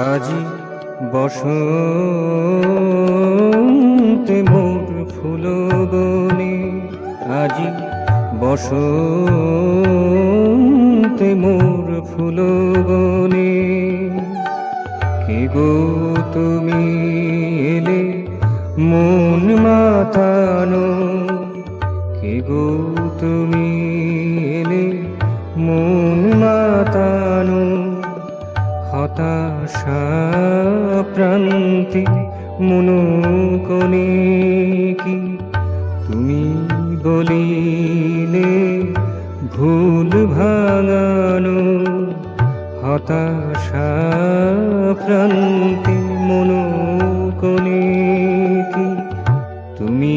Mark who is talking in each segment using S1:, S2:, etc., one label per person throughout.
S1: আজি বসন্তে মোর ফুল বনে, আজি বসন্তে মোর ফুল বনে। কে গো তুমি এলে মন মাতানো, কে গো তুমি এলে মন মাতানো। হতাশা প্রান্তে মনোকণে কি তুমি বলিলে ভুল ভাঙানো। হতাশা প্রান্তে মনোকণে কি তুমি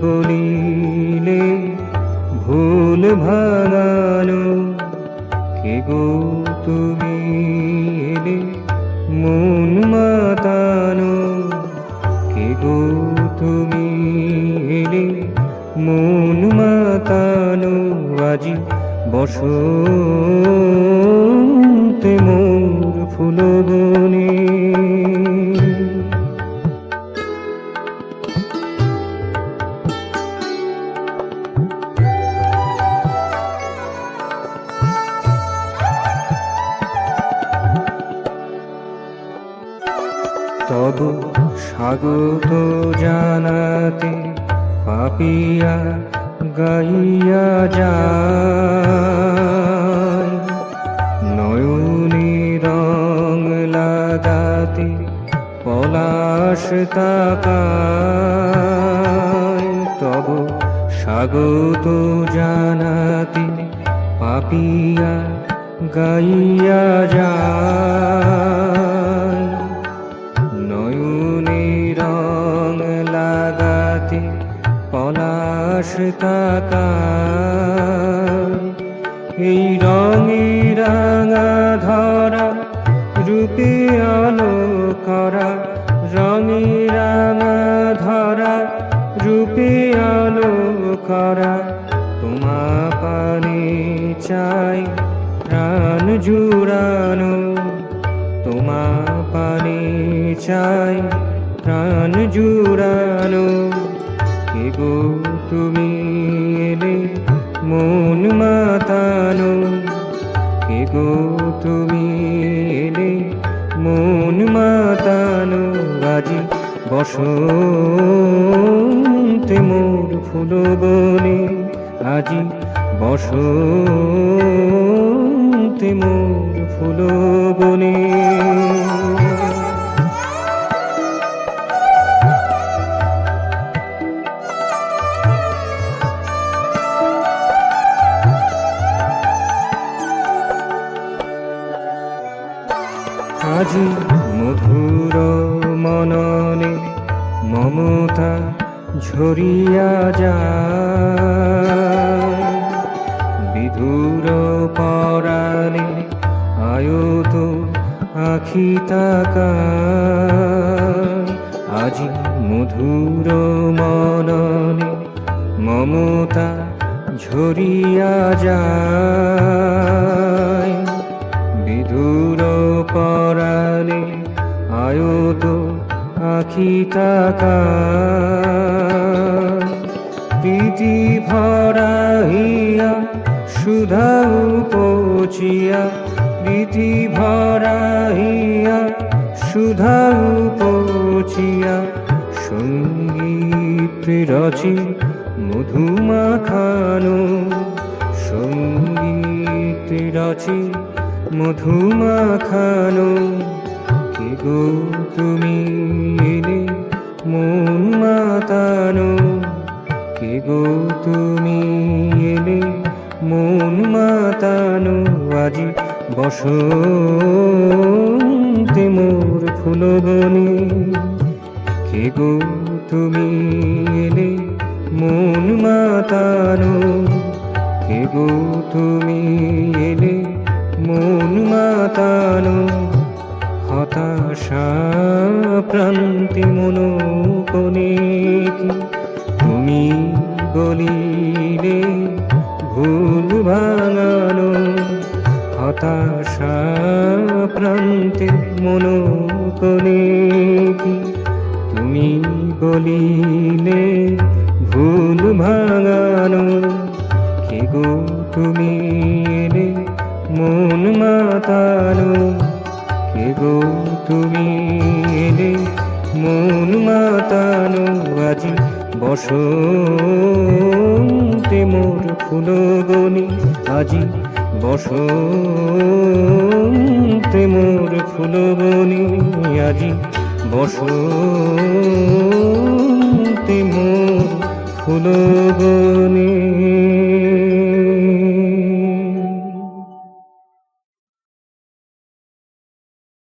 S1: বলিলে ভুল ভাঙানো। কে গো তুমি এলে মন মাতানো, কে গো তুমি এলে মন মাতানো। আজি বসন্তে মোর ফুল বনে। তব স্বাগত জানাতে পাপিয়া গাইয়া যায়, নয়নে রং লাগাতে পলাশ তাকায়। তব স্বাগত জানাতে পাপিয়া গাইয়া যায়, নয়নে রং লাগাতে পলাশ তাকায়। এই রঙে রাঙা ধরা রূপে আলো করা, রঙে রাঙা ধরা রূপে আলো করা। তোমা পানে চাই প্রাণ জুড়ানো, তোমা পানে চাই প্রাণ জুড়ানো। কে গো তুমি এলে মন মাতানো, কে গো তুমি এলে মন মাতানো। আজি বসন্তে মোর ফুল বনে, আজি বসন্তে মোর ফুল বনে। আজি মধুর মননে মমতা ঝরিয়া যায়, বিধুর পরাণে আয়ত আখি তাকায়। আজি মধুর মননে মমতা ঝরিয়া যায়, বিধুর পরাণে আয়ত আখি তাকায়। প্রীতি ভরা হিয়া সুধা উপচিয়া, প্রীতি ভরা হিয়া সুধা উপচিয়া। সঙ্গীত রচি মধুমাখানো, সঙ্গীত রচি মধুমাখানো। কে গো তুমি এলে মন মাতানো, কে গো তুমি এলে মন মাতানো। আজি বসন্তে মোর ফুল বনে, কে গো তুমি এলে মন মাতানো, কে গো তুমি এলে মন মাতানো। হতাশা প্রান্তে মনোকণে কি তুমি বলিলে ভুল ভাঙানো। হতাশা হতাশা প্রান্তে মনোকণে কি তুমি বলিলে ভুল ভাঙানো, কে গো তুমি এলে মন মাতানো, কে গো তুমি এলে মন মাতানো। আজি বসন্তে মোর ফুলবনি, আজি বসন্তে মোর ফুলবনি, আজি বসন্তে মোর ফুলবনি।